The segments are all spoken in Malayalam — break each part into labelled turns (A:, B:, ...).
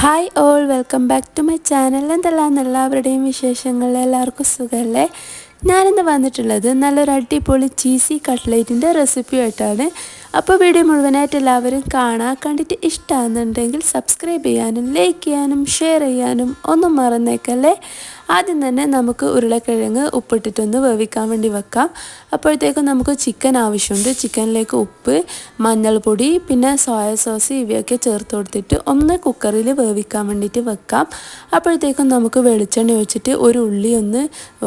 A: Hi all welcome back to my channel. എന്തെല്ലാം എല്ലാവരുടെയും വിശേഷങ്ങൾ? എല്ലാവർക്കും സുഖമല്ലേ? ഞാനിന്ന് വന്നിട്ടുള്ളത് നല്ലൊരു അടിപൊളി ചീസി കട്ട്ലേറ്റിൻ്റെ റെസിപ്പിയായിട്ടാണ്. അപ്പോൾ വീഡിയോ മുഴുവനായിട്ട് എല്ലാവരും കണ്ടിട്ട് ഇഷ്ടമാകുന്നുണ്ടെങ്കിൽ സബ്സ്ക്രൈബ് ചെയ്യാനും ലൈക്ക് ചെയ്യാനും ഷെയർ ചെയ്യാനും ഒന്നും മറന്നേക്കല്ലേ. ആദ്യം തന്നെ നമുക്ക് ഉരുളക്കിഴങ്ങ് ഉപ്പിട്ടിട്ടൊന്ന് വേവിക്കാൻ വേണ്ടി വെക്കാം. അപ്പോഴത്തേക്കും നമുക്ക് ചിക്കൻ ആവശ്യമുണ്ട്. ചിക്കനിലേക്ക് ഉപ്പ്, മഞ്ഞൾപ്പൊടി, പിന്നെ സോയ സോസ് ഇവയൊക്കെ ചേർത്ത് കൊടുത്തിട്ട് ഒന്ന് കുക്കറിൽ വേവിക്കാൻ വേണ്ടിയിട്ട് വെക്കാം. അപ്പോഴത്തേക്കും നമുക്ക് വെളിച്ചെണ്ണ ഒഴിച്ചിട്ട് ഒരു ഉള്ളി ഒന്ന്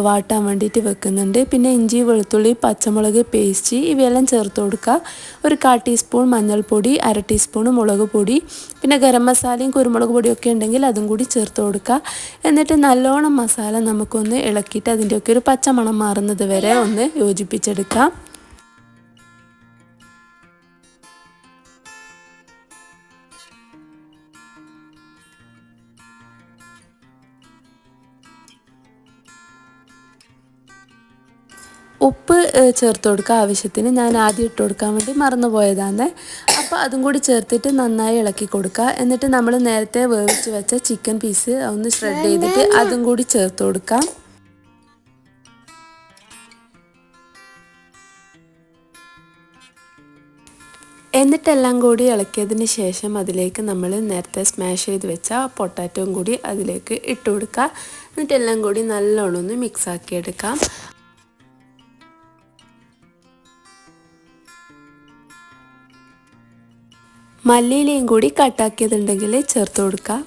A: വാട്ടാൻ വേണ്ടിയിട്ട് വെക്കുന്നുണ്ട്. പിന്നെ ഇഞ്ചി, വെളുത്തുള്ളി, പച്ചമുളക് പേസ്റ്റ് ഇവയെല്ലാം ചേർത്ത് കൊടുക്കുക. ഒരു 1/4 ടീസ്പൂൺ മഞ്ഞൾപ്പൊടി, 1/2 ടീസ്പൂൺ മുളക് പൊടി, പിന്നെ ഗരം മസാലയും കുരുമുളക് പൊടിയൊക്കെ ഉണ്ടെങ്കിൽ അതും കൂടി ചേർത്ത് കൊടുക്കുക. എന്നിട്ട് നല്ലോണം മസാല നമുക്കൊന്ന് ഇളക്കിയിട്ട് അതിൻ്റെയൊക്കെ ഒരു പച്ചമണം മാറുന്നത് വരെ ഒന്ന് യോജിപ്പിച്ചെടുക്കാം. ഉപ്പ് ചേർത്ത് കൊടുക്കുക ആവശ്യത്തിന്. ഞാൻ ആദ്യം ഇട്ട് കൊടുക്കാൻ വേണ്ടി മറന്നുപോയതാണ്. അപ്പോൾ അതും കൂടി ചേർത്തിട്ട് നന്നായി ഇളക്കി കൊടുക്കുക. എന്നിട്ട് നമ്മൾ നേരത്തെ വേവിച്ച് വെച്ച ചിക്കൻ പീസ് ഒന്ന് ഷ്രെഡ് ചെയ്തിട്ട് അതും കൂടി ചേർത്ത് കൊടുക്കാം. എന്നിട്ടെല്ലാം കൂടി ഇളക്കിയതിന് ശേഷം അതിലേക്ക് നമ്മൾ നേരത്തെ സ്മാഷ് ചെയ്ത് വെച്ച പൊട്ടാറ്റോയും കൂടി അതിലേക്ക് ഇട്ട് കൊടുക്കുക. എന്നിട്ടെല്ലാം കൂടി നല്ലോണം ഒന്ന് മിക്സ് ആക്കിയെടുക്കാം. മല്ലിയിലയും കൂടി കട്ടാക്കിയതുണ്ടെങ്കിൽ ചേർത്ത് കൊടുക്കുക.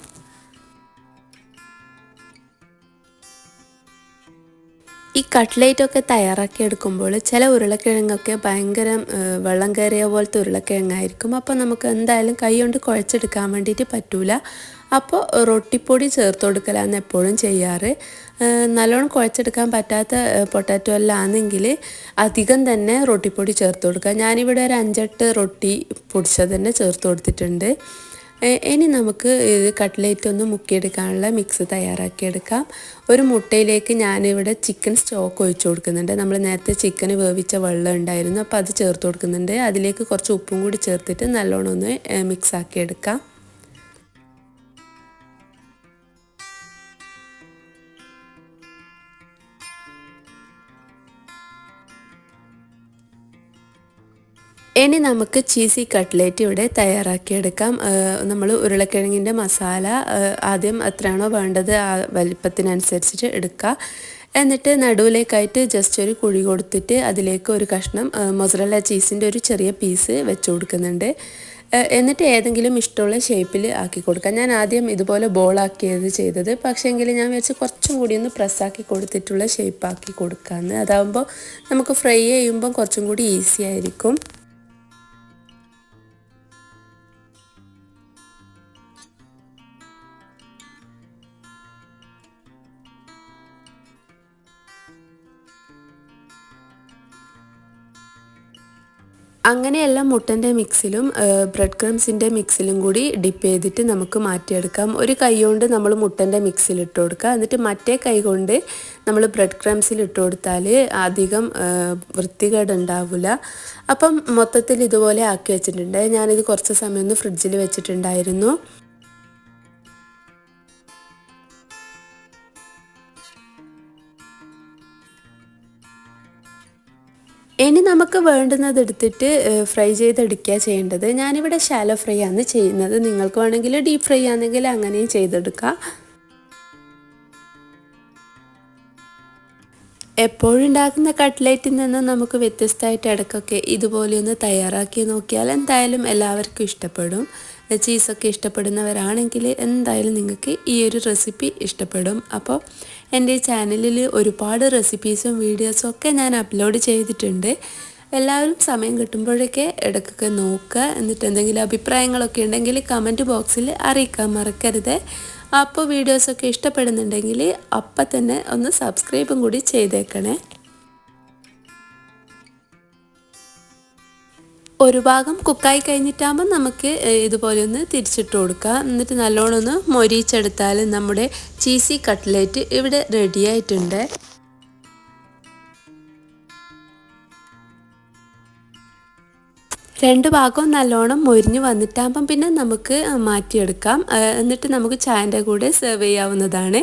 A: ഈ കട്ട്ലേറ്റൊക്കെ തയ്യാറാക്കി എടുക്കുമ്പോൾ ചില ഉരുളക്കിഴങ്ങൊക്കെ ഭയങ്കര വെള്ളം കയറിയ പോലത്തെ ഉരുളക്കിഴങ്ങായിരിക്കും. അപ്പോൾ നമുക്ക് എന്തായാലും കൈ കൊണ്ട് കുഴച്ചെടുക്കാൻ വേണ്ടിയിട്ട് പറ്റൂല. അപ്പോൾ റൊട്ടിപ്പൊടി ചേർത്ത് കൊടുക്കലാണ് എപ്പോഴും ചെയ്യാറ്. നല്ലോണം കുഴച്ചെടുക്കാൻ പറ്റാത്ത പൊട്ടാറ്റോ എല്ലാം ആണെങ്കിൽ അധികം തന്നെ റൊട്ടിപ്പൊടി ചേർത്ത് കൊടുക്കുക. ഞാനിവിടെ ഒരു 5-8 റൊട്ടി പൊടിച്ചത് തന്നെ ചേർത്ത് കൊടുത്തിട്ടുണ്ട്. ഇനി നമുക്ക് കട്ട്ലേറ്റ് ഒന്ന് മുക്കിയെടുക്കാനുള്ള മിക്സ് തയ്യാറാക്കിയെടുക്കാം. ഒരു മുട്ടയിലേക്ക് ഞാനിവിടെ ചിക്കൻ സ്റ്റോക്ക് ഒഴിച്ചു കൊടുക്കുന്നുണ്ട്. നമ്മൾ നേരത്തെ ചിക്കൻ വേവിച്ച വെള്ളം ഉണ്ടായിരുന്നു, അപ്പോൾ അത് ചേർത്ത് കൊടുക്കുന്നുണ്ട്. അതിലേക്ക് കുറച്ച് ഉപ്പും കൂടി ചേർത്തിട്ട് നല്ലോണം ഒന്ന് മിക്സ് ആക്കിയെടുക്കാം. ഇനി നമുക്ക് ചീസി കട്ട്ലേറ്റ് ഇവിടെ തയ്യാറാക്കിയെടുക്കാം. നമ്മൾ ഉരുളക്കിഴങ്ങിൻ്റെ മസാല ആദ്യം എത്രയാണോ വേണ്ടത് ആ വലിപ്പത്തിനനുസരിച്ചിട്ട് എടുക്കുക. എന്നിട്ട് നടുവിലേക്കായിട്ട് ജസ്റ്റ് ഒരു കുഴി കൊടുത്തിട്ട് അതിലേക്ക് ഒരു കഷ്ണം മൊസറല്ല ചീസിൻ്റെ ഒരു ചെറിയ പീസ് വെച്ച് കൊടുക്കുന്നുണ്ട്. എന്നിട്ട് ഏതെങ്കിലും ഇഷ്ടമുള്ള ഷേപ്പിൽ ആക്കി കൊടുക്കുക. ഞാൻ ആദ്യം ഇതുപോലെ ബോളാക്കിയത് ചെയ്തത്, പക്ഷേങ്കിൽ ഞാൻ വെച്ച് കുറച്ചും കൂടി ഒന്ന് പ്രസ്സാക്കി കൊടുത്തിട്ടുള്ള ഷേപ്പാക്കി കൊടുക്കാമെന്ന്. അതാകുമ്പോൾ നമുക്ക് ഫ്രൈ ചെയ്യുമ്പം കുറച്ചും കൂടി ഈസി ആയിരിക്കും. അങ്ങനെയെല്ലാം മുട്ടൻ്റെ മിക്സിലും ബ്രെഡ് ക്രംസിൻ്റെ മിക്സിലും കൂടി ഡിപ്പ് ചെയ്തിട്ട് നമുക്ക് മാറ്റിയെടുക്കാം. ഒരു കൈ കൊണ്ട് നമ്മൾ മുട്ടൻ്റെ മിക്സിൽ ഇട്ട് കൊടുക്കുക. എന്നിട്ട് മറ്റേ കൈ കൊണ്ട് നമ്മൾ ബ്രെഡ് ക്രംസിൽ ഇട്ട് കൊടുത്താൽ അധികം വൃത്തികേട് ഉണ്ടാവില്ല. അപ്പം മൊത്തത്തിൽ ഇതുപോലെ ആക്കി വെച്ചിട്ടുണ്ട്. ഞാനിത് കുറച്ച് സമയം ഒന്ന് ഫ്രിഡ്ജിൽ വെച്ചിട്ടുണ്ടായിരുന്നു. ഇനി നമുക്ക് വേണ്ടുന്നത് എടുത്തിട്ട് ഫ്രൈ ചെയ്തെടുക്കുക ചെയ്യേണ്ടത്. ഞാനിവിടെ ഷാലോ ഫ്രൈ ആണ് ചെയ്യുന്നത്. നിങ്ങൾക്ക് വേണമെങ്കിൽ ഡീപ്പ് ഫ്രൈ ആണെങ്കിൽ അങ്ങനെയും ചെയ്തെടുക്കുക. എപ്പോഴും ഉണ്ടാക്കുന്ന കട്ട്ലേറ്റിൽ നിന്ന് നമുക്ക് വ്യത്യസ്തമായിട്ട് ഇടയ്ക്കൊക്കെ ഇതുപോലെയൊന്ന് തയ്യാറാക്കി നോക്കിയാൽ എന്തായാലും എല്ലാവർക്കും ഇഷ്ടപ്പെടും. ചീസൊക്കെ ഇഷ്ടപ്പെടുന്നവരാണെങ്കിൽ എന്തായാലും നിങ്ങൾക്ക് ഈ ഒരു റെസിപ്പി ഇഷ്ടപ്പെടും. അപ്പോൾ എൻ്റെ ചാനലിൽ ഒരുപാട് റെസിപ്പീസും വീഡിയോസും ഒക്കെ ഞാൻ അപ്ലോഡ് ചെയ്തിട്ടുണ്ട്. എല്ലാവരും സമയം കിട്ടുമ്പോഴൊക്കെ ഇടയ്ക്കൊക്കെ നോക്കുക. എന്നിട്ട് എന്തെങ്കിലും അഭിപ്രായങ്ങളൊക്കെ ഉണ്ടെങ്കിൽ കമൻറ്റ് ബോക്സിൽ അറിയിക്കാൻ മറക്കരുത്. അപ്പോൾ വീഡിയോസൊക്കെ ഇഷ്ടപ്പെടുന്നുണ്ടെങ്കിൽ അപ്പം തന്നെ ഒന്ന് സബ്സ്ക്രൈബും കൂടി ചെയ്തേക്കണേ. ഒരു ഭാഗം കുക്കായി കഴിഞ്ഞിട്ടാകുമ്പോൾ നമുക്ക് ഇതുപോലെ ഒന്ന് തിരിച്ചിട്ട് കൊടുക്കുക. എന്നിട്ട് നല്ലോണം ഒന്ന് മൊരിച്ചെടുത്താൽ നമ്മുടെ ചീസി കട്ട്ലേറ്റ് ഇവിടെ റെഡി ആയിട്ടുണ്ട്. രണ്ട് ഭാഗവും നല്ലോണം മൊരിഞ്ഞ് വന്നിട്ടാകുമ്പം പിന്നെ നമുക്ക് മാറ്റിയെടുക്കാം. എന്നിട്ട് നമുക്ക് ചായൻ്റെ കൂടെ സെർവ് ചെയ്യാവുന്നതാണ്.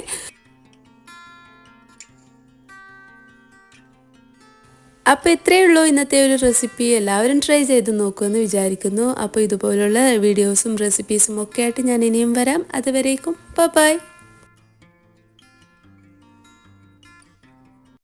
A: അപ്പോൾ ഇത്രയേ ഉള്ളൂ ഇന്നത്തെ ഒരു റെസിപ്പി. എല്ലാവരും ട്രൈ ചെയ്ത് നോക്കുമെന്ന് വിചാരിക്കുന്നു. അപ്പോൾ ഇതുപോലുള്ള വീഡിയോസും റെസിപ്പീസും ഒക്കെ ആയിട്ട് ഞാൻ ഇനിയും വരാം. അതുവരേക്കും ബൈ.